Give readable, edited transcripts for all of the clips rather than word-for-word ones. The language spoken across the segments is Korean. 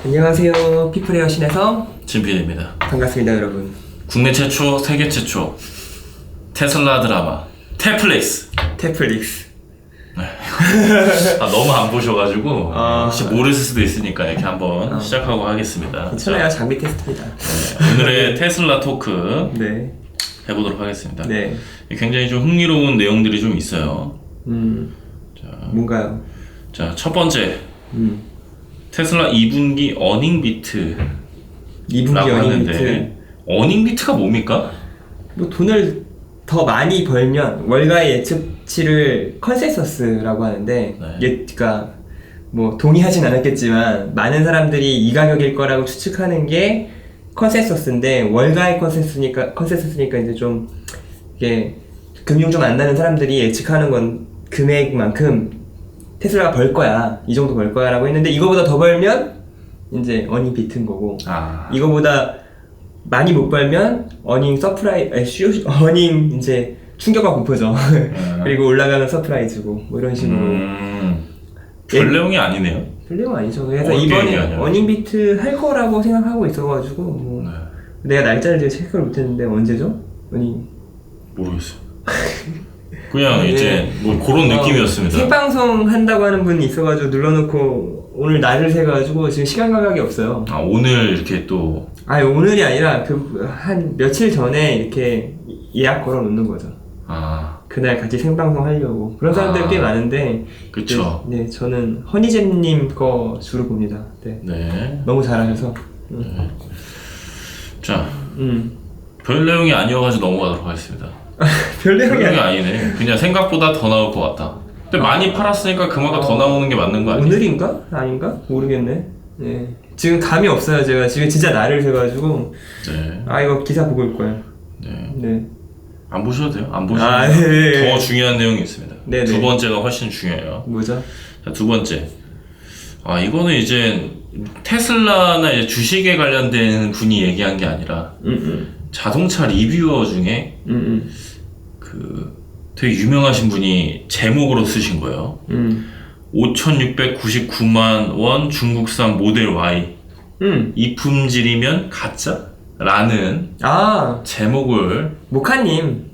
안녕하세요. 피플의 여신에서 진필입니다. 반갑습니다, 여러분. 국내 최초, 세계 최초 테슬라 드라마 태플릭스. 태플릭스. 너무 안 보셔가지고 혹시 모르실 수도 있으니까 이렇게 한번 시작하고 하겠습니다. 괜찮아요. 장비 테스트입니다. 오늘의 테슬라 토크 네. 해보도록 하겠습니다. 네. 굉장히 좀 흥미로운 내용들이 좀 있어요. 뭔가요? 자, 첫 번째 테슬라 2분기 어닝 비트라고 2분기 하는데 어닝비트. 어닝 비트가 뭡니까? 뭐 돈을 더 많이 벌면 월가의 예측치를 컨센서스라고 하는데 그러니까 뭐 동의하진 않았겠지만 많은 사람들이 이 가격일 거라고 추측하는 게 컨센서스인데 월가의 컨센서스니까 이제 좀 이게 금융 좀 안 나는 사람들이 예측하는 건 금액만큼 테슬라가 벌 거야, 이 정도 벌 거야 라고 했는데 이거보다 더 벌면 이제 어닝 비트인 거고 이거보다 많이 못 벌면 어닝 어닝 이제 충격과 공포죠. 그리고 올라가면 서프라이즈고 뭐 이런 식으로 별 내용이 아니네요. 별 내용 아니죠. 그래서 이번에 어닝 비트 할 거라고 생각하고 있어가지고 뭐 내가 날짜를 되게 체크를 못했는데 언제죠? 어닝 모르겠어요. 그냥 이제 뭐 그런 느낌이었습니다. 생방송 한다고 하는 분이 있어가지고 눌러놓고 오늘 날을 세가지고 지금 시간 감각이 없어요. 오늘 이렇게 또 오늘이 아니라 한 며칠 전에 이렇게 예약 걸어 놓는 거죠. 그날 같이 생방송 하려고 그런 사람들 꽤 많은데 그쵸. 네, 저는 허니잼님 거 주로 봅니다. 네. 너무 잘하셔서. 자, 별 내용이 아니어가지고 넘어가도록 하겠습니다. 별 내용이 아니네. 그냥 생각보다 더 나올 것 같다. 근데 많이 팔았으니까 그만큼 더 나오는 게 맞는 거 아니에요? 오늘인가? 아닌가? 모르겠네. 네. 지금 감이 없어요. 제가 지금 진짜 날을 세가지고. 이거 기사 보고 올 거예요. 네. 안 보셔도 돼요. 안 보셔도 돼요. 더 중요한 내용이 있습니다. 네네. 두 번째가 훨씬 중요해요. 뭐죠? 자, 두 번째. 이거는 이제 테슬라나 이제 주식에 관련된 분이 얘기한 게 아니라 자동차 리뷰어 중에 되게 유명하신 분이 제목으로 쓰신 거예요. 5,699만 원 중국산 모델 Y 이 품질이면 가짜? 라는 제목을 모카님.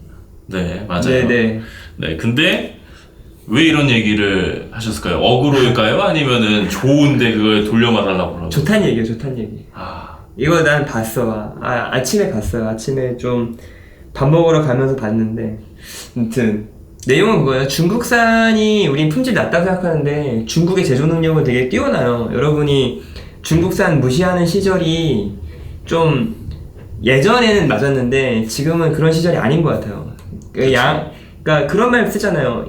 네, 맞아요. 네네. 네, 근데 왜 이런 얘기를 하셨을까요? 억울할까요? 아니면은 좋은데 그걸 돌려말하려고 그러고? 좋단 얘기요, 좋단 얘기. 이거 난 봤어. 아침에 봤어요. 아침에 좀 밥 먹으러 가면서 봤는데, 아무튼 내용은 그거예요. 중국산이 우린 품질 낮다고 생각하는데 중국의 제조 능력은 되게 뛰어나요. 여러분이 중국산 무시하는 시절이 좀 예전에는 맞았는데 지금은 그런 시절이 아닌 것 같아요. 그러니까 그런 말 쓰잖아요.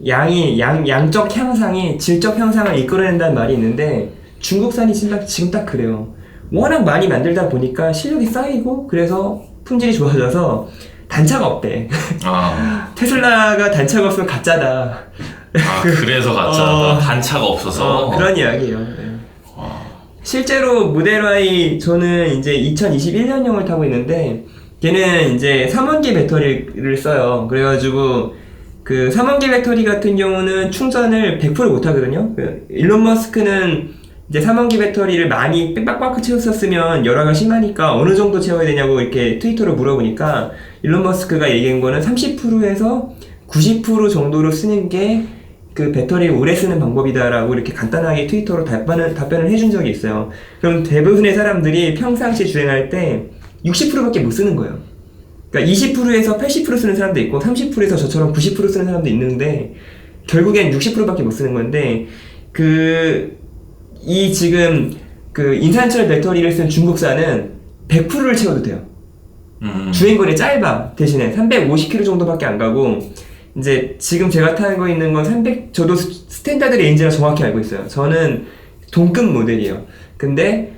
양적 향상이 질적 향상을 이끌어낸다는 말이 있는데 중국산이 지금 딱 그래요. 워낙 많이 만들다 보니까 실력이 쌓이고 그래서 품질이 좋아져서 단차가 없대. 테슬라가 단차가 없으면 가짜다. 그래서 가짜다. 단차가 없어서. 그런 이야기예요. 네. 실제로 모델 Y 저는 이제 2021년형을 타고 있는데 걔는 이제 3원기 배터리를 써요. 그래가지고 그 3원기 배터리 같은 경우는 충전을 100% 못 하거든요. 일론 머스크는 이제 3원기 배터리를 많이 빡빡 채웠었으면 열화가 심하니까 어느 정도 채워야 되냐고 이렇게 트위터로 물어보니까 일론 머스크가 얘기한 거는 30%에서 90% 정도로 쓰는 게 그 배터리를 오래 쓰는 방법이다라고 이렇게 간단하게 트위터로 답변을 해준 적이 있어요. 그럼 대부분의 사람들이 평상시 주행할 때 60%밖에 못 쓰는 거예요. 그러니까 20%에서 80% 쓰는 사람도 있고 30%에서 저처럼 90% 쓰는 사람도 있는데 결국엔 60%밖에 못 쓰는 건데 지금 인산철 배터리를 쓴 중국산은 100%를 채워도 돼요. 주행거리 짧아. 대신에 350km 정도밖에 안 가고 이제 지금 제가 타고 있는 건 저도 스탠다드 레인지라 정확히 알고 있어요. 저는 동급 모델이에요. 근데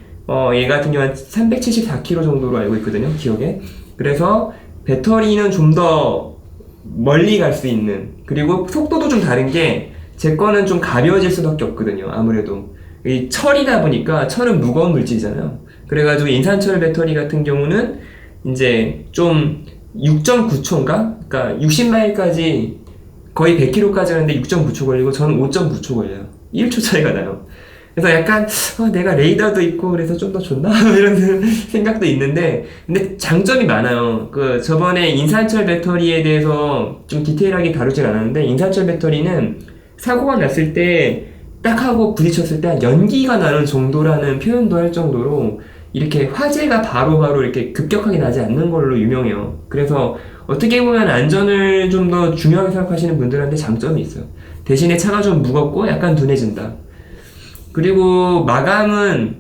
얘 같은 경우는 374km 정도로 알고 있거든요, 기억에. 그래서 배터리는 좀 더 멀리 갈 수 있는, 그리고 속도도 좀 다른 게 제 거는 좀 가벼워질 수밖에 없거든요. 아무래도 이 철이다 보니까 철은 무거운 물질이잖아요. 그래가지고 인산철 배터리 같은 경우는 이제 좀 6.9초인가? 그러니까 60마일까지 거의 100km까지 하는데 6.9초 걸리고 저는 5.9초 걸려요. 1초 차이가 나요. 그래서 약간 내가 레이더도 있고 그래서 좀 더 좋나 이런 생각도 있는데, 근데 장점이 많아요. 그 저번에 인산철 배터리에 대해서 좀 디테일하게 다루진 않았는데, 인산철 배터리는 사고가 났을 때 딱 하고 부딪혔을 때 연기가 나는 정도라는 표현도 할 정도로 이렇게 화재가 바로바로 이렇게 급격하게 나지 않는 걸로 유명해요. 그래서 어떻게 보면 안전을 좀 더 중요하게 생각하시는 분들한테 장점이 있어요. 대신에 차가 좀 무겁고 약간 둔해진다. 그리고 마감은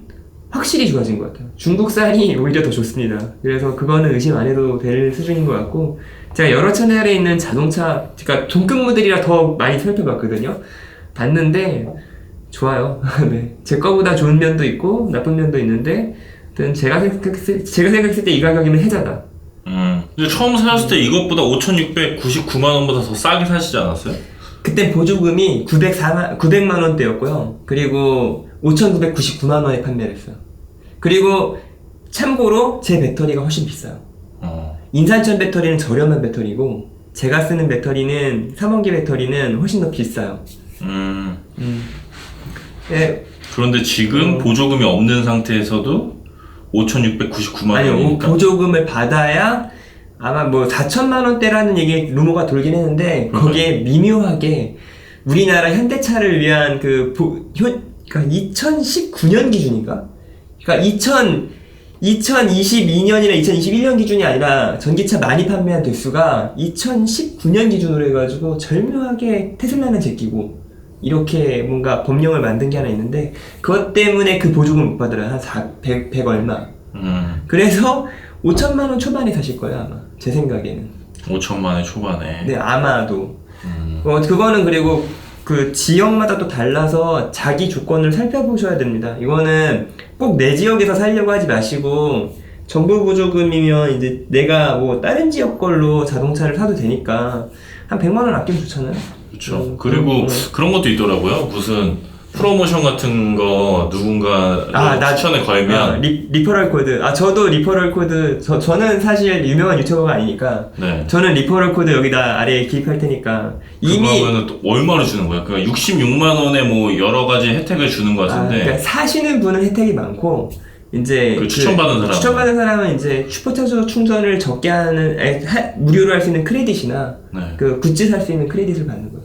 확실히 좋아진 것 같아요. 중국산이 오히려 더 좋습니다. 그래서 그거는 의심 안 해도 될 수준인 것 같고, 제가 여러 채널에 있는 자동차, 그러니까 동급모델이라 더 많이 살펴봤거든요. 봤는데 좋아요. 네. 제 거보다 좋은 면도 있고 나쁜 면도 있는데, 제가 생각했을 때 이 가격이면 해자다. 근데 처음 사셨을 때 이것보다 5,699만 원보다 더 싸게 사시지 않았어요? 그때 보조금이 900만 원대였고요. 그리고 5,999만 원에 판매를 했어요. 그리고 참고로 제 배터리가 훨씬 비싸요. 인산철 배터리는 저렴한 배터리고, 제가 쓰는 배터리는 3원기 배터리는 훨씬 더 비싸요. 네. 그런데 지금 보조금이 없는 상태에서도 5,699만 아니요, 원이니까. 보조금을 받아야 아마 뭐 4천만 원대라는 얘기 루머가 돌긴 했는데, 거기에 미묘하게 우리나라 현대차를 위한 그러니까 2019년 기준인가? 그러니까 2022년이나 2021년 기준이 아니라 전기차 많이 판매한 대수가 2019년 기준으로 해가지고 절묘하게 테슬라는 제끼고 이렇게 뭔가 법령을 만든 게 하나 있는데, 그것 때문에 그 보조금을 못 받으라. 한 100 얼마. 그래서 5천만 원 초반에 사실 거예요, 아마. 제 생각에는. 5천만 원 초반에. 네, 아마도. 그거는 그리고 그 지역마다 또 달라서 자기 조건을 살펴보셔야 됩니다. 이거는 꼭 내 지역에서 살려고 하지 마시고, 정부 보조금이면 이제 내가 뭐 다른 지역 걸로 자동차를 사도 되니까 한 100만 원 아끼면 좋잖아요. 그렇죠. 그리고 그런 것도 있더라고요. 무슨 프로모션 같은 거 누군가 추천에 걸면 리퍼럴 코드. 저도 리퍼럴 코드. 저는 사실 유명한 유튜버가 아니니까. 네. 저는 리퍼럴 코드 여기다 아래에 기입할 테니까. 이미 그러면은 또 얼마를 주는 거야? 그러니까 66만 원에 뭐 여러 가지 혜택을 주는 것 같은데. 그러니까 사시는 분은 혜택이 많고, 이제 그 추천받은 사람은 이제 슈퍼차저 충전을 적게 하는 무료로 할 수 있는 크레딧이나 그 굿즈 살 수 있는 크레딧을 받는 거예요.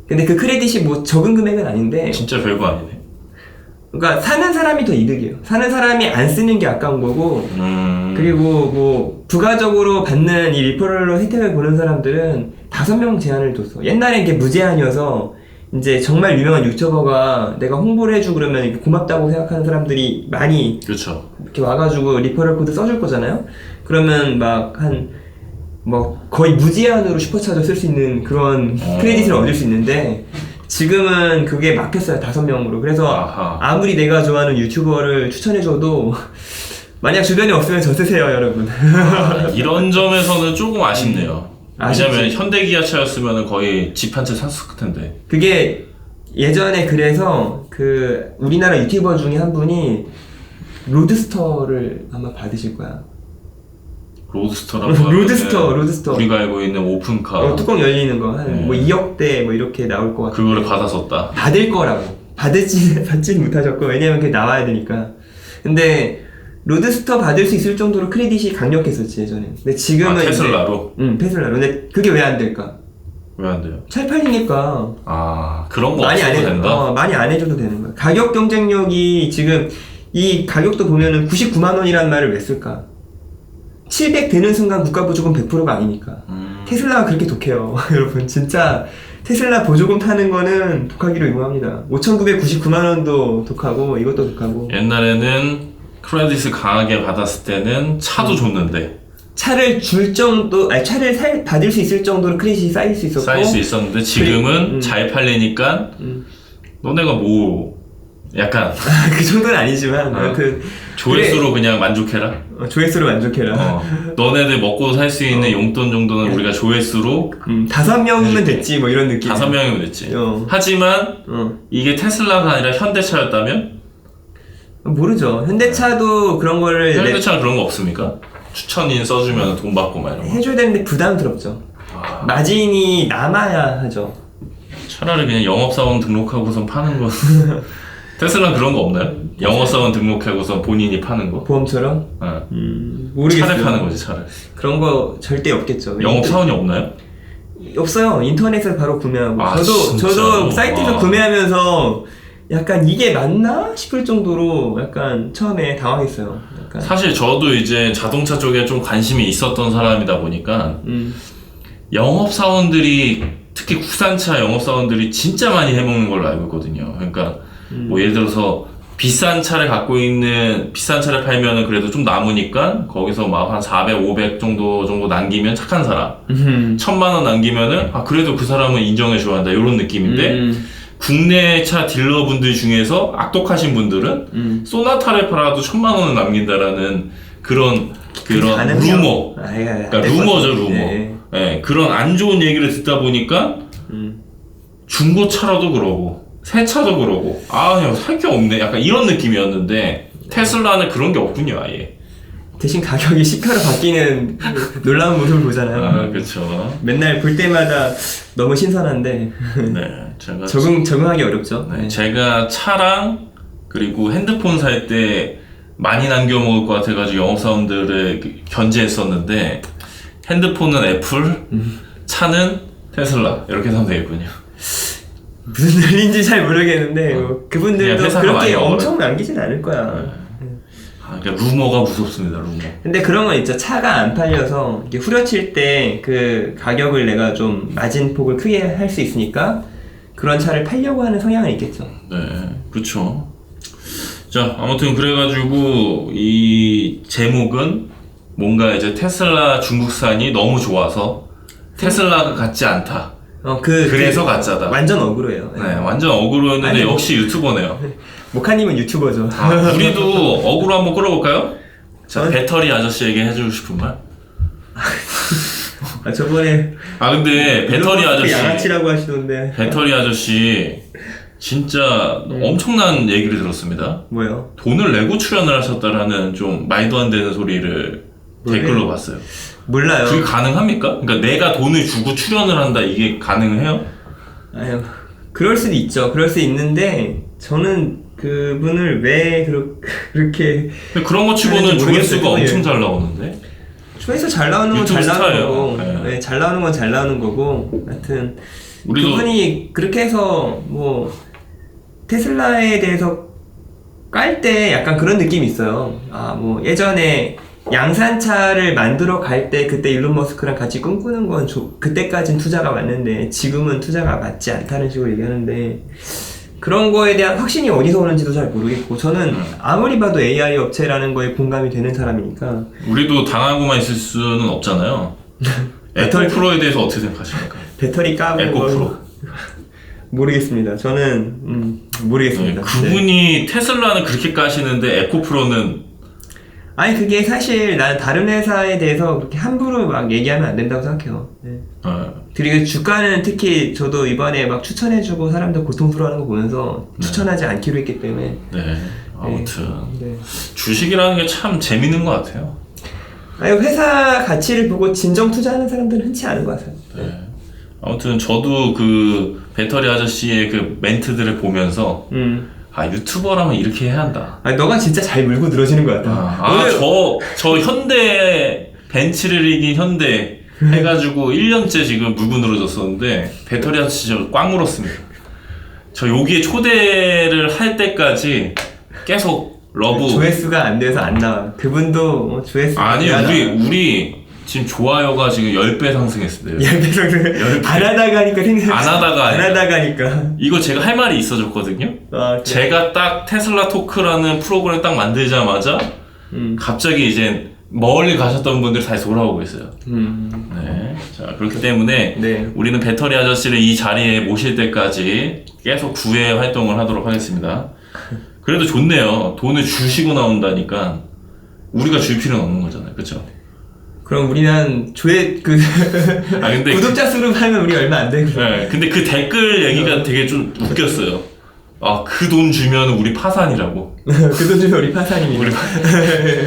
근데 그 크레딧이 뭐 적은 금액은 아닌데, 진짜 별거 아니네. 그러니까 사는 사람이 더 이득이에요. 사는 사람이 안 쓰는 게 아까운 거고, 그리고 뭐 부가적으로 받는 이 리퍼럴로 혜택을 보는 사람들은 5명 제한을 뒀어. 옛날엔 이게 무제한이어서 이제 정말 유명한 유튜버가 내가 홍보를 해주고 그러면 이렇게 고맙다고 생각하는 사람들이 많이 그렇죠. 이렇게 와가지고 리퍼럴 코드 써줄 거잖아요. 그러면 거의 무제한으로 슈퍼차저 쓸 수 있는 그런 크레딧을 얻을 수 있는데, 지금은 그게 막혔어요. 5명으로. 그래서 아무리 내가 좋아하는 유튜버를 추천해줘도 만약 주변에 없으면 저 쓰세요, 여러분. 이런 점에서는 조금 아쉽네요. 왜냐면 아쉽지. 현대기아차였으면 거의 집 한 채 샀을 텐데. 그게 예전에 그래서 그 우리나라 유튜버 중에 한 분이 로드스터를 아마 받으실 거야. 로드스터라고 하면 로드스터. 우리가 알고 있는 오픈카. 뚜껑 열리는 거 한 뭐 2억대 뭐 이렇게 나올 것 같아. 그거를 받았었다. 받을 거라고. 받지는 못하셨고, 왜냐면 그게 나와야 되니까. 근데 로드스터 받을 수 있을 정도로 크레딧이 강력했었지 예전에. 근데 지금은 테슬라로? 테슬라로. 근데 그게 왜 안 될까? 왜 안 돼요? 잘 팔리니까. 그런 거 많이 없어도 된다? 많이 안 해줘도 되는 거야. 가격 경쟁력이 지금 이 가격도 보면은 99만 원이라는 말을 왜 쓸까? 700 되는 순간 국가 보조금 100%가 아니니까. 테슬라가 그렇게 독해요. 여러분 진짜 테슬라 보조금 타는 거는 독하기로 유명합니다. 5,999만 원도 독하고 이것도 독하고. 옛날에는 크레딧을 강하게 받았을 때는 차도 줬는데 차를 차를 받을 수 있을 정도로 크레딧이 쌓일 수 있었고, 지금은 잘 팔리니까 너네가 뭐 약간 그 정도는 아니지만 조회수로 그냥 만족해라. 조회수로 만족해라. 너네들 먹고 살 수 있는 용돈 정도는 우리가 조회수로 5명이면 됐지 뭐 이런 느낌. 5명이면 됐지. 하지만 이게 테슬라가 아니라 현대차였다면 모르죠. 현대차도 그런 거를 현대차는 그런 거 없습니까? 추천인 써주면 돈 받고 막 이런 거 해줘야 되는데 부담스럽죠. 마진이 남아야 하죠. 차라리 그냥 영업사원 등록하고선 파는 거. 테슬라 그런 거 없나요? 영업사원 등록하고서 본인이 파는 거? 보험처럼? 어. 모르겠어요. 차를 파는 거지, 차를. 그런 거 절대 없겠죠. 영업사원이 없나요? 없어요. 인터넷에서 바로 구매하고. 아, 저도 진짜로? 사이트에서 와. 구매하면서 약간 이게 맞나 싶을 정도로 약간 처음에 당황했어요. 약간. 사실 저도 이제 자동차 쪽에 좀 관심이 있었던 사람이다 보니까 영업사원들이 특히 국산차 영업사원들이 진짜 많이 해먹는 걸로 알고 있거든요. 그러니까 뭐 예를 들어서 비싼 차를 갖고 있는 비싼 차를 팔면은 그래도 좀 남으니까 거기서 막 한 400, 500 정도 남기면 착한 사람. 1000만 원 남기면은 아 그래도 그 사람은 인정해 줘야 한다 이런 느낌인데 국내 차 딜러분들 중에서 악독하신 분들은 소나타를 팔아도 1000만 원을 남긴다라는 그런 가능해요? 루머. 그러니까 루머죠, 루머. 네. 네, 그런 안 좋은 얘기를 듣다 보니까 중고차라도 그러고 새 차도 그러고 아 살 게 없네 약간 이런 느낌이었는데 테슬라는 그런 게 없군요 아예. 대신 가격이 시가로 바뀌는 놀라운 모습을 보잖아요. 아 그렇죠. 맨날 볼 때마다 너무 신선한데 네, 제가 적응하기 어렵죠. 네, 제가 차랑 그리고 핸드폰 살 때 많이 남겨 먹을 것 같아가지고 영업사원들을 견제했었는데 핸드폰은 애플, 차는 테슬라 이렇게 사면 되겠군요. 무슨 논리인지 잘 모르겠는데 뭐 그냥 그분들도 회사가 그렇게 많이 엄청 남기진 않을 거야. 아, 그러니까 루머가 무섭습니다, 루머. 근데 그런 거 있죠. 차가 안 팔려서 이렇게 후려칠 때 그 가격을 내가 좀 마진폭을 크게 할 수 있으니까 그런 차를 팔려고 하는 성향은 있겠죠. 네, 그렇죠. 자, 아무튼 그래가지고 이 제목은 뭔가 이제 테슬라 중국산이 너무 좋아서 테슬라가 같지 않다. 그래서 가짜다. 완전 억울해요. 네, 완전 억울했는데 아니, 역시 유튜버네요. 모카님은 유튜버죠. 아, 우리도 억울로 한번 끌어볼까요? 자, 저는- 배터리 아저씨에게 해주고 싶은 말. 아, 저번에 아 근데 배터리 아저씨, 양아치라고 하시던데. 배터리 아저씨 진짜 엄청난 얘기를 들었습니다. 뭐요? 돈을 내고 출연을 하셨다라는 좀 말도 안 되는 소리를 뭐래요? 댓글로 봤어요. 몰라요. 그게 가능합니까? 그러니까 내가 돈을 주고 출연을 한다 이게 가능해요? 아유, 그럴 수도 있죠. 그럴 수 있는데 저는 그분을 왜 그렇게 근데 그런 거 치고는 하는지 조회수가 모르겠어요. 엄청 잘 나오는데. 조회수 잘 나오는 건 유튜브 잘 나오는 스타예요. 거고, 네. 네, 잘 나오는 건 잘 나오는 거고, 하여튼 우리도 그분이 그렇게 해서 뭐 테슬라에 대해서 깔 때 약간 그런 느낌이 있어요. 아, 뭐 예전에 양산차를 만들어 갈 때 그때 일론 머스크랑 같이 꿈꾸는 건 그때까진 투자가 맞는데 지금은 투자가 맞지 않다는 식으로 얘기하는데 그런 거에 대한 확신이 어디서 오는지도 잘 모르겠고 저는 아무리 봐도 AI 업체라는 거에 공감이 되는 사람이니까 우리도 당하고만 있을 수는 없잖아요. 에코 프로에 대해서 어떻게 생각하십니까? 배터리 까고 에코 프로. 모르겠습니다. 저는 모르겠습니다. 네, 그분이 테슬라는 그렇게 까시는데 에코 프로는 아니 그게 사실 난 다른 회사에 대해서 그렇게 함부로 막 얘기하면 안 된다고 생각해요. 네. 그리고 주가는 특히 저도 이번에 막 추천해주고 사람들 고통스러워하는 거 보면서 추천하지 않기로 했기 때문에 네 아무튼 네. 주식이라는 게 참 재밌는 것 같아요. 아니 회사 가치를 보고 진정 투자하는 사람들은 흔치 않은 것 같아요. 네. 아무튼 저도 그 배터리 아저씨의 그 멘트들을 보면서 아 유튜버라면 이렇게 해야 한다. 아니 너가 진짜 잘 물고 늘어지는 것 같아. 저 현대 벤츠를 이긴 현대 해가지고 1년째 지금 물고 늘어졌었는데 배터리 아저씨 저 꽉 물었습니다. 저 여기에 초대를 할 때까지 계속 러브 조회수가 안 돼서 안 나와. 그분도 조회수 아니 우리 지금 좋아요가 지금 10배 상승했어요. 10배 상승 안 하다가 하니까 생각 안 하다가 안 하다가 하니까 이거 제가 할 말이 있어졌거든요. 아, 제가 딱 테슬라 토크라는 프로그램 딱 만들자마자 갑자기 이제 멀리 가셨던 분들 다시 돌아오고 있어요. 네. 자, 그렇기 때문에 네. 우리는 배터리 아저씨를 이 자리에 모실 때까지 계속 구애 활동을 하도록 하겠습니다. 그래도 좋네요. 돈을 주시고 나온다니까 우리가 줄 필요는 없는 거잖아요. 그렇죠? 그럼 우리는 아 근데 구독자 수로 하면 우리 얼마 안 되고. 네, 근데 그 댓글 얘기가 되게 좀 웃겼어요. 아, 그 돈 주면 우리 파산이라고. 그 돈 주면 우리 파산입니다.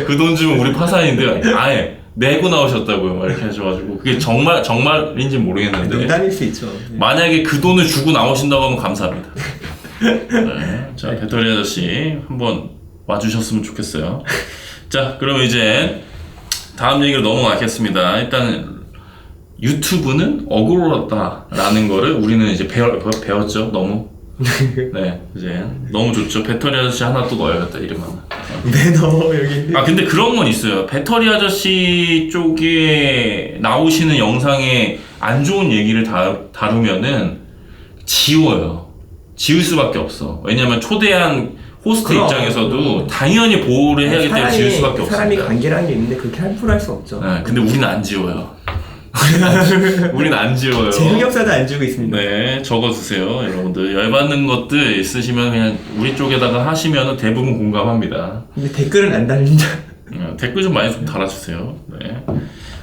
그 돈 주면 우리 파산인데, 아예 내고 나오셨다고요. 막 이렇게 하셔가지고. 그게 정말인지 모르겠는데. 농담일 수 있죠. 만약에 그 돈을 주고 나오신다고 하면 감사합니다. 네. 자, 배터리 아저씨 한번 와주셨으면 좋겠어요. 자, 그럼 이제 다음 얘기로 넘어가겠습니다. 일단 유튜브는 어그로웠다라는 거를 우리는 이제 배웠죠. 너무. 네, 이제 너무 좋죠. 배터리 아저씨 하나 또 넣어야겠다, 이름 하나. 네, 너 여기. 아, 근데 그런 건 있어요. 배터리 아저씨 쪽에 나오시는 영상에 안 좋은 얘기를 다루면은 지워요. 지울 수밖에 없어. 왜냐면 초대한 호스트 그럼. 입장에서도 당연히 보호를 해야기 때문에 지울 수밖에 없어요. 사람이 관계라는 게 있는데 그렇게 함부로 할 수 없죠. 네, 근데 우리는 안 지워요. 우리는 안 지워요. 제 흑역사도 안 지우고 있습니다. 네, 적어주세요, 여러분들. 열받는 것들 있으시면 그냥 우리 쪽에다가 하시면 대부분 공감합니다. 근데 댓글은 안 달린다. 댓글 좀 많이 좀 달아주세요. 네.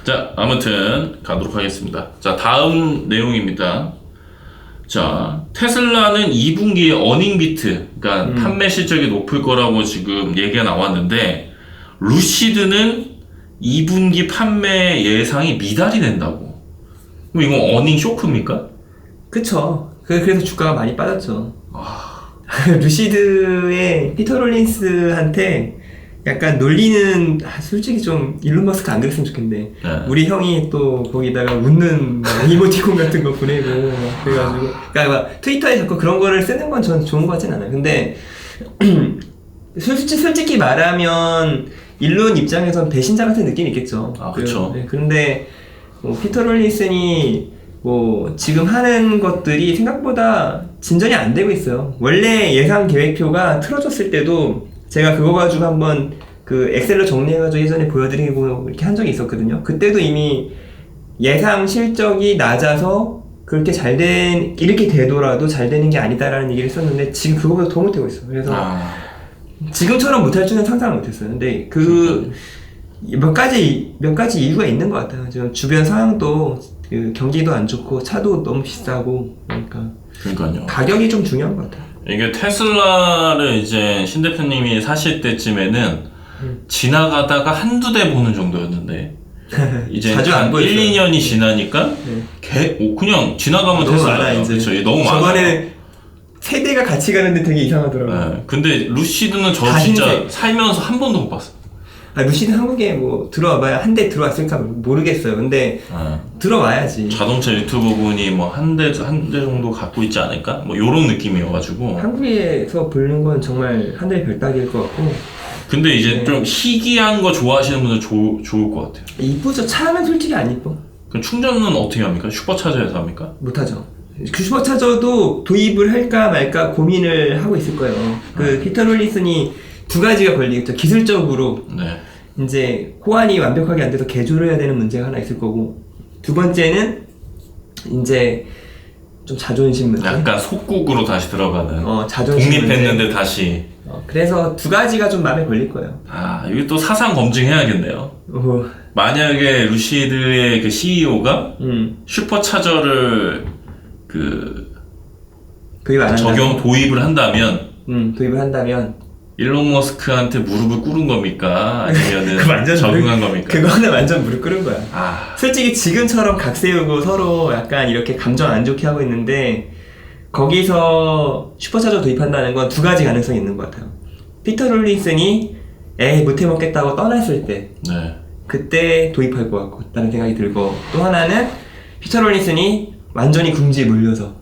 자, 아무튼 가도록 하겠습니다. 자, 다음 내용입니다. 자, 테슬라는 2분기에 어닝 비트, 그러니까 판매 실적이 높을 거라고 지금 얘기가 나왔는데, 루시드는 2분기 판매 예상이 미달이 된다고. 그럼 이건 어닝 쇼크입니까? 그쵸. 그래서 주가가 많이 빠졌죠. 루시드의 피터 롤린스한테 약간 놀리는, 솔직히 좀 일론 머스크 안 그랬으면 좋겠는데, 네. 우리 형이 또 거기다가 웃는 이모티콘 같은 거 보내고, 그래가지고, 그러니까 막 트위터에 자꾸 그런 거를 쓰는 건 전 좋은 거 같진 않아요. 근데, 솔직히 말하면, 일론 입장에선 배신자 같은 느낌이 있겠죠. 아, 그쵸. 네, 그런데, 피터 롤린슨이 지금 하는 것들이 생각보다 진전이 안 되고 있어요. 원래 예상 계획표가 틀어졌을 때도 제가 그거 가지고 한번 그 엑셀로 정리해가지고 예전에 보여드리고 이렇게 한 적이 있었거든요. 그때도 이미 예상 실적이 낮아서 그렇게 이렇게 되더라도 잘 되는 게 아니다라는 얘기를 했었는데 지금 그거보다 더 못하고 있어요. 그래서 지금처럼 못할 줄은 상상을 못했어요. 근데 몇 가지 이유가 있는 것 같아요. 지금 주변 상황도 그 경기도 안 좋고 차도 너무 비싸고 그러니까요. 가격이 좀 중요한 것 같아요. 이게 테슬라를 이제 신 대표님이 사실 때쯤에는 지나가다가 한두 대 보는 정도였는데 이제 자주 안 한 보였어요. 1, 2년이 지나니까 그냥 지나가면 너무 테슬라예요. 많아 이제. 그쵸, 너무 많아. 저번에는 세 대가 같이 가는데 되게 이상하더라고요. 네. 근데 루시드는 저 다 진짜 흰색. 살면서 한 번도 못 봤어. 루시드 한국에 들어와봐야 한 대 들어왔을까 모르겠어요. 근데 들어와야지. 자동차 유튜버 분이 뭐 한 대 정도 갖고 있지 않을까? 뭐 요런 느낌이어가지고. 한국에서 보는 건 정말 하늘의 별따기일 것 같고. 근데 이제 네. 좀 희귀한 거 좋아하시는 분들 좋을 것 같아요. 이쁘죠. 차는 솔직히 안 이뻐. 그럼 충전은 어떻게 합니까? 슈퍼차저에서 합니까? 못하죠. 그 슈퍼차저도 도입을 할까 말까 고민을 하고 있을 거예요. 피터 롤린슨이 두 가지가 걸리겠죠. 기술적으로 네. 이제 호환이 완벽하게 안 돼서 개조를 해야 되는 문제가 하나 있을 거고, 두 번째는 이제 좀 자존심 문제. 약간 속국으로 다시 들어가는. 자존심 독립했는데 문제. 다시. 그래서 두 가지가 좀 마음에 걸릴 거예요. 여기 또 사상 검증해야겠네요. 만약에 루시드의 그 CEO가 슈퍼차저를 도입을 안 도입을 한다면 도입을 한다면 일론 머스크한테 무릎을 꿇은 겁니까? 아니면은 그 완전 적응한 겁니까? 그거는 완전 무릎 꿇은 거야. 솔직히 지금처럼 각 세우고 서로 약간 이렇게 감정 안 좋게 하고 있는데 거기서 슈퍼차저 도입한다는 건 두 가지 가능성이 있는 것 같아요. 피터 롤린슨이 못해 먹겠다고 떠났을 때 네. 그때 도입할 것 같다는 생각이 들고, 또 하나는 피터 롤린슨이 완전히 궁지에 몰려서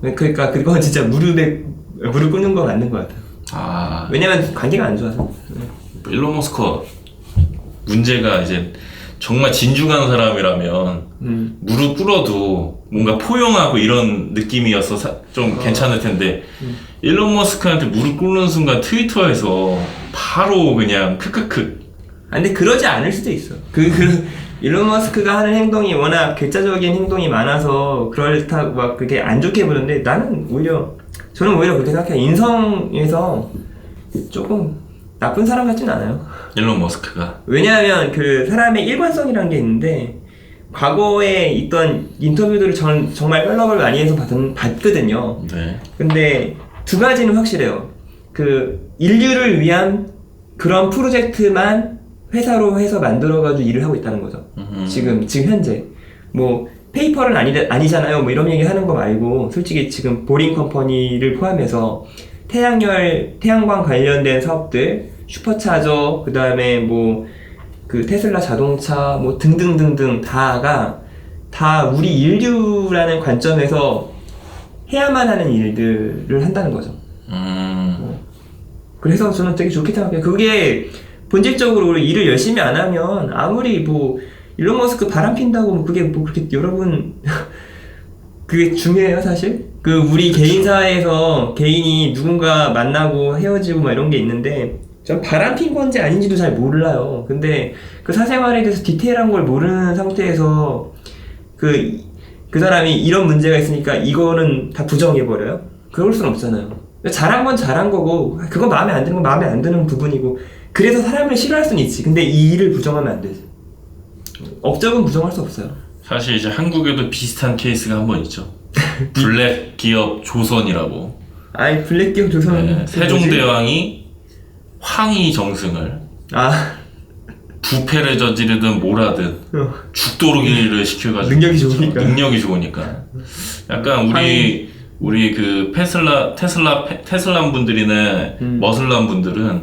그러니까 그건 진짜 무릎 꿇는 거 맞는 것 같아요. 왜냐면 관계가 안 좋아서. 일론 머스크 문제가 이제 정말 진중한 사람이라면 무릎 꿇어도 뭔가 포용하고 이런 느낌이어서 좀 괜찮을 텐데 일론 머스크한테 무릎 꿇는 순간 트위터에서 바로 그냥 크크크. 근데 그러지 않을 수도 있어. 일론 머스크가 하는 행동이 워낙 괴짜적인 행동이 많아서 그렇다고 막 그게 안 좋게 보는데 저는 오히려 그렇게 생각해요. 인성에서 조금 나쁜 사람 같진 않아요. 일론 머스크가. 왜냐하면 그 사람의 일관성이라는 게 있는데 과거에 있던 인터뷰들을 전 정말 팔로우를 많이 해서 봤거든요. 네. 근데 두 가지는 확실해요. 인류를 위한 그런 프로젝트만 회사로 해서 만들어가지고 일을 하고 있다는 거죠. 지금 현재. 페이퍼는 아니잖아요. 뭐 이런 얘기 하는 거 말고 솔직히 지금 보링 컴퍼니를 포함해서 태양광 관련된 사업들, 슈퍼차저, 그 다음에 뭐 그 테슬라 자동차 뭐 등등등등 다 우리 인류라는 관점에서 해야만 하는 일들을 한다는 거죠. 그래서 저는 되게 좋게 생각해요. 그게 본질적으로 우리 일을 열심히 안 하면 아무리 뭐 일론 머스크 바람 핀다고 뭐 그게 뭐 그렇게 여러분 그게 중요해요 사실? 그 우리 개인사에서 개인이 누군가 만나고 헤어지고 막 이런 게 있는데 전 바람 핀 건지 아닌지도 잘 몰라요. 근데 그 사생활에 대해서 디테일한 걸 모르는 상태에서 그 사람이 이런 문제가 있으니까 이거는 다 부정해버려요? 그럴 순 없잖아요. 잘한 건 잘한 거고 그건 마음에 안 드는 건 마음에 안 드는 부분이고 그래서 사람을 싫어할 수는 있지. 근데 이 일을 부정하면 안 되지. 업적은 부정할 수 없어요. 사실 이제 한국에도 비슷한 케이스가 한 번 있죠. 블랙 기업 조선이라고. 아이 블랙 기업 조선. 네, 세종대왕이 황희 정승을 부패를 저지르든 뭐라든 죽도록이를 시켜가지고 능력이 좋으니까 약간 우리 그 테슬라 분들이나 머슬람 분들은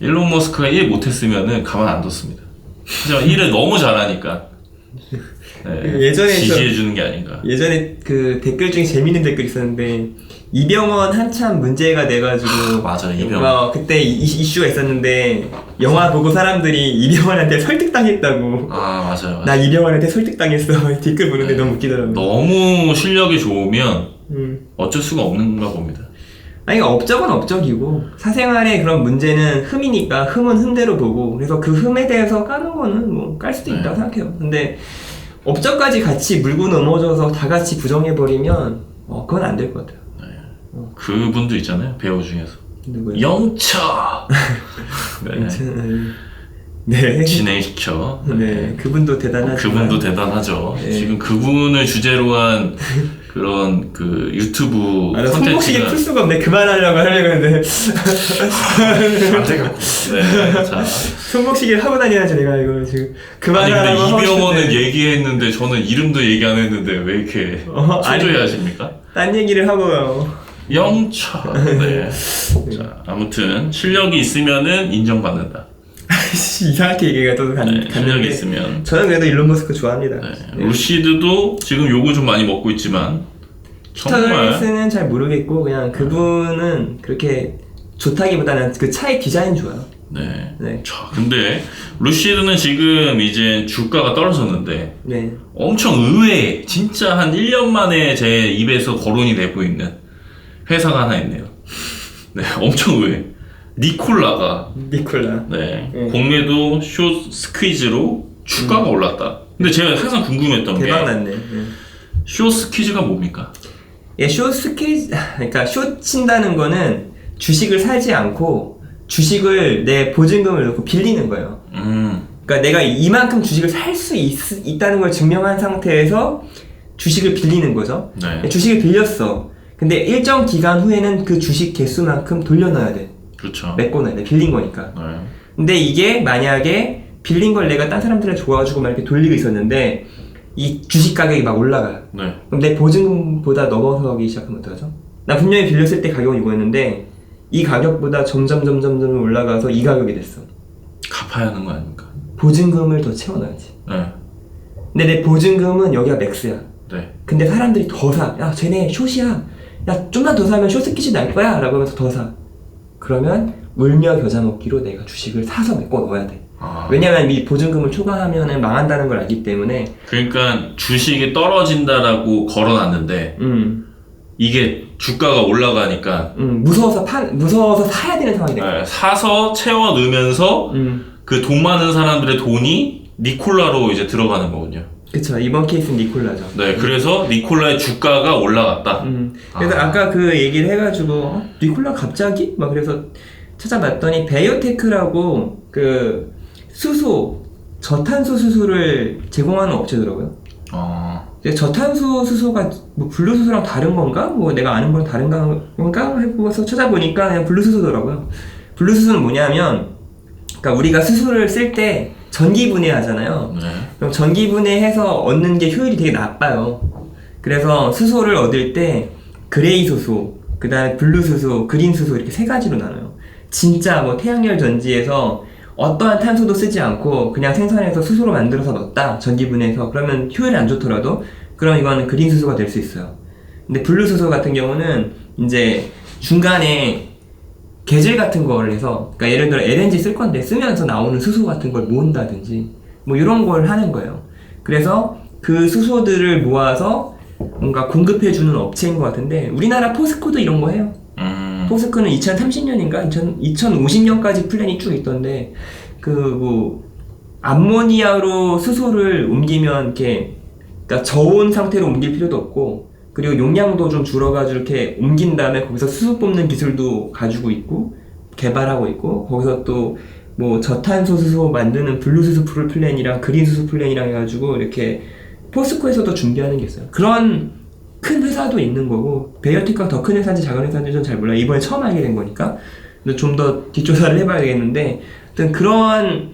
일론 머스크가 일 못했으면은 가만 안 뒀습니다. 하지만 일을 너무 잘하니까 예전에 지지해주는 게 아닌가. 예전에 그 댓글 중에 재밌는 댓글 있었는데 이병헌 한참 문제가 돼가지고 맞아 이병헌 그때 이슈가 있었는데 영화 보고 사람들이 이병헌한테 설득당했다고. 맞아요. 나 이병헌한테 설득당했어. 댓글 보는데 너무 웃기더라고요. 너무 실력이 좋으면 어쩔 수가 없는가 봅니다. 아니 업적은 업적이고 사생활의 그런 문제는 흠이니까 흠은 흠대로 보고 그래서 그 흠에 대해서 까는 거는 뭐 깔 수도 있다고 생각해요. 근데 업적까지 같이 물고 넘어져서 다 같이 부정해버리면 그건 안 될 것 같아요. 그분도 있잖아요. 배우 중에서. 누구요? 영차! 네. 진행시켜. 네. 그분도 대단하죠. 그분도 대단하죠. 네. 지금 그분을 주제로 한 그런 그 유튜브 손목시계 풀 수가 없네. 그만하려고 했는데. 안 돼갖고. 네. 자. 손목시계를 하고 다녀야지 내가 이거 지금. 그만하라고. 아니 근데 이병헌은 얘기했는데 저는 이름도 얘기 안 했는데 왜 이렇게 초조해 하십니까? 딴 얘기를 하고요. 영차. 네. 자, 아무튼 실력이 있으면은 인정받는다. 이상하게 얘기가 또 갔는데 실력이 있으면 저는 그래도 일론 머스크 좋아합니다. 네. 루시드도 지금 욕을 좀 많이 먹고 있지만 정말 피터리스는 잘 모르겠고 그냥 그분은 그렇게 좋다기보다는 그 차의 디자인 좋아요. 네. 네. 자, 근데 루시드는 지금 이제 주가가 떨어졌는데 네. 엄청 의외에 진짜 한 1년 만에 제 입에서 거론이 되고 있는 회사가 하나 있네요. 네, 엄청 의외. 니콜라. 네. 공매도 숏 스퀴즈로 주가가 올랐다. 근데 제가 항상 궁금했던 대박 게 났네. 숏 스퀴즈가 뭡니까? 숏 스퀴즈, 그러니까 숏 친다는 거는 주식을 사지 않고 주식을 내 보증금을 넣고 빌리는 거예요. 그러니까 내가 이만큼 주식을 살 수 있다는 걸 증명한 상태에서 주식을 빌리는 거죠. 네. 주식을 빌렸어. 근데 일정 기간 후에는 그 주식 개수만큼 돌려놔야 돼. 그렇죠. 메꿔놔야 돼. 빌린 거니까. 네. 근데 이게 만약에 빌린 걸 내가 딴 사람들한테 줘가지고 막 이렇게 돌리고 있었는데 이 주식 가격이 막 올라가요. 네. 그럼 내 보증금보다 넘어서기 시작하면 어떡하죠? 나 분명히 빌렸을 때 가격은 이거였는데 이 가격보다 점점 올라가서 이 가격이 됐어. 갚아야 하는 거 아닙니까? 보증금을 더 채워놔야지. 네. 근데 내 보증금은 여기가 맥스야. 네. 근데 사람들이 더 사. 야 쟤네 숏이야. 야 좀만 더 사면 숏스키즈 날 거야 라고 하면서 더 사. 그러면 울며 겨자 먹기로 내가 주식을 사서 메꿔 넣어야 돼. 왜냐면 이 보증금을 초과하면 망한다는 걸 알기 때문에. 그러니까 주식이 떨어진다라고 걸어놨는데 이게 주가가 올라가니까 무서워서 사야 되는 상황이 돼. 네, 사서 채워 넣으면서 그 돈 많은 사람들의 돈이 니콜라로 이제 들어가는 거군요. 그쵸. 이번 케이스는 니콜라죠. 네, 그래서 니콜라의 주가가 올라갔다. 그래서 아까 그 얘기를 해가지고 니콜라 갑자기? 막 그래서 찾아봤더니 베이오테크라고 그 수소, 저탄소 수소를 제공하는 업체더라고요. 저탄소 수소가 뭐 블루 수소랑 다른 건가? 뭐 내가 아는 건 다른 건가? 해보고서 찾아보니까 그냥 블루 수소더라고요. 블루 수소는 뭐냐면, 그러니까 우리가 수소를 쓸 때 전기 분해하잖아요. 네. 그럼 전기 분해해서 얻는 게 효율이 되게 나빠요. 그래서 수소를 얻을 때 그레이 수소, 그 다음에 블루 수소, 그린 수소 이렇게 세 가지로 나눠요. 진짜 뭐 태양열 전지에서 어떠한 탄소도 쓰지 않고 그냥 생산해서 수소로 만들어서 넣었다. 전기 분해해서. 그러면 효율이 안 좋더라도 그럼 이거는 그린 수소가 될 수 있어요. 근데 블루 수소 같은 경우는 이제 중간에 개질 같은 거를 해서, 그러니까 예를 들어 LNG 쓸 건데 쓰면서 나오는 수소 같은 걸 모은다든지 뭐 이런 걸 하는 거예요. 그래서 그 수소들을 모아서 뭔가 공급해주는 업체인 것 같은데 우리나라 포스코도 이런 거 해요. 포스코는 2030년인가 2050년까지 플랜이 쭉 있던데 그 뭐 암모니아로 수소를 옮기면 이렇게, 그러니까 저온 상태로 옮길 필요도 없고, 그리고 용량도 좀 줄어가지고 이렇게 옮긴 다음에 거기서 수소 뽑는 기술도 가지고 있고 개발하고 있고, 거기서 또 뭐 저탄소 수소 만드는 블루 수소 플랜이랑 그린 수소 플랜이랑 해가지고 이렇게 포스코에서도 준비하는 게 있어요. 그런 큰 회사도 있는 거고, 베이오테크가 더 큰 회사인지 작은 회사인지 전 잘 몰라요. 이번에 처음 알게 된 거니까. 근데 좀 더 뒷조사를 해봐야 되겠는데, 하여튼 그런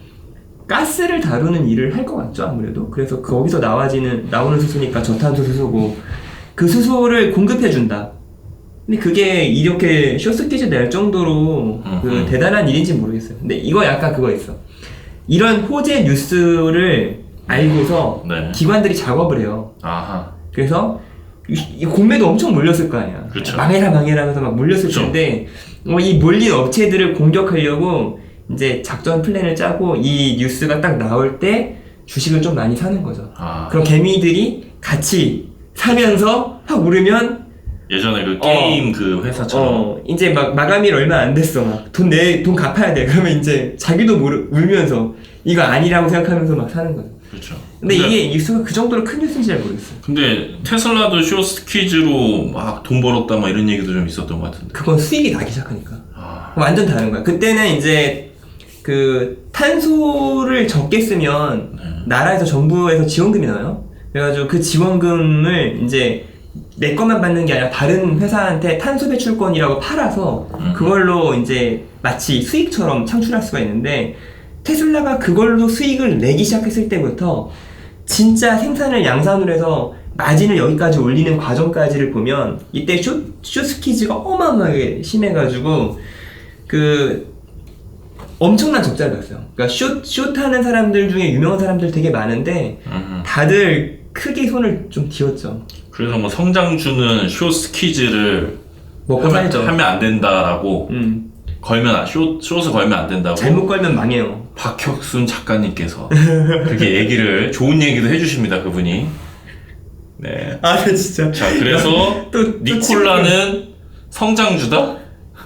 가스를 다루는 일을 할 것 같죠, 아무래도. 그래서 거기서 나오는 수소니까 저탄소 수소고, 그 수소를 공급해준다. 근데 그게 이렇게 쇼스퀴즈 낼 정도로 그 대단한 일인지 모르겠어요. 근데 이거 약간 그거 있어. 이런 호재 뉴스를 알고서 네. 기관들이 작업을 해요. 아하. 그래서 이 공매도 엄청 몰렸을 거 아니야. 그렇죠. 망해라 하면서 막 몰렸을 그렇죠. 텐데, 이 몰린 업체들을 공격하려고 이제 작전 플랜을 짜고 이 뉴스가 딱 나올 때 주식을 좀 많이 사는 거죠. 그럼 개미들이 같이 사면서 확 오르면 예전에 그 게임 그 회사처럼 이제 막 마감일 얼마 안 됐어. 막 돈 갚아야 돼. 그러면 이제 자기도 울면서 이거 아니라고 생각하면서 막 사는 거죠. 그렇죠. 근데 이게 뉴스가 그 정도로 큰 뉴스인지 잘 모르겠어요. 근데 테슬라도 쇼스퀴즈로 막 돈 벌었다 막 이런 얘기도 좀 있었던 것 같은데. 그건 수익이 나기 시작하니까. 완전 다른 거야. 그때는 이제 그 탄소를 적게 쓰면 나라에서 정부에서 지원금이 나와요. 그래가지고 그 지원금을 이제 내 것만 받는 게 아니라 다른 회사한테 탄소 배출권이라고 팔아서 그걸로 이제 마치 수익처럼 창출할 수가 있는데, 테슬라가 그걸로 수익을 내기 시작했을 때부터 진짜 생산을 양산으로 해서 마진을 여기까지 올리는 과정까지를 보면 이때 쇼스퀴즈가 어마어마하게 심해가지고 그 엄청난 적자를 났어요. 그러니까 숏하는 사람들 중에 유명한 사람들 되게 많은데 다들 크게 손을 좀 뒤었죠. 그래서 뭐 성장주는 쇼스퀴즈를 먹고 살죠. 하면 안 된다라고 걸면 숏을 걸면 안 된다고 잘못 걸면 망해요. 박혁순 작가님께서 그렇게 얘기를 좋은 얘기도 해주십니다, 그분이. 네. 네, 진짜. 자, 그래서 니콜라는 성장주다?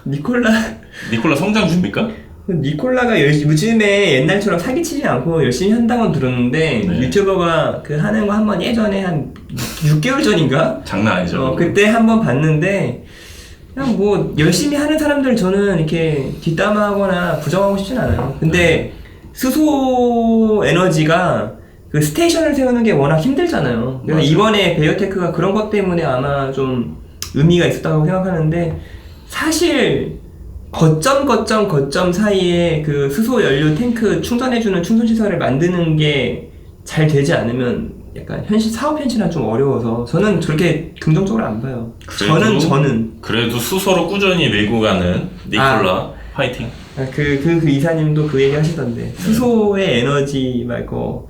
니콜라 성장주입니까? 니콜라가 요즘에 옛날처럼 사기치지 않고 열심히 한다고 들었는데, 네. 유튜버가 그 하는 거 한번 예전에 한 6개월 전인가? 장난 아니죠. 그때 한번 봤는데, 그냥 뭐 열심히 하는 사람들 저는 이렇게 뒷담화하거나 부정하고 싶진 않아요. 근데 수소 에너지가 그 스테이션을 세우는 게 워낙 힘들잖아요. 그래서 맞아. 이번에 베이오테크가 그런 것 때문에 아마 좀 의미가 있었다고 생각하는데, 사실 거점 사이에 그 수소 연료 탱크 충전해주는 충전 시설을 만드는 게 잘 되지 않으면 약간 사업 현실은 좀 어려워서 저는 저렇게 긍정적으로 안 봐요. 저는 그래도 수소로 꾸준히 메고 가는 니콜라 화이팅. 그 이사님도 그 얘기 하시던데, 수소의 에너지 말고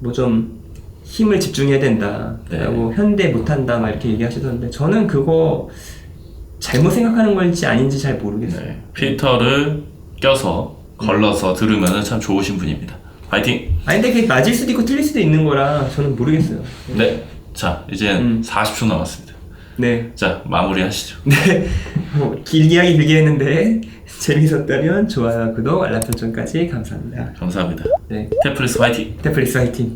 뭐 좀 힘을 집중해야 된다 라고, 현대 못한다 막 이렇게 얘기하시던데, 저는 그거 잘못 생각하는 건지 아닌지 잘 모르겠어요. 네. 필터를 껴서 걸러서 들으면 참 좋으신 분입니다. 화이팅! 근데 그게 맞을 수도 있고 틀릴 수도 있는 거라 저는 모르겠어요. 네. 자, 이제 40초 남았습니다. 네. 자, 마무리 하시죠. 네. 길게 했는데 재밌었다면 좋아요, 구독, 알람 설정까지 감사합니다. 감사합니다. 네. 테플리스 화이팅! 테플리스 화이팅!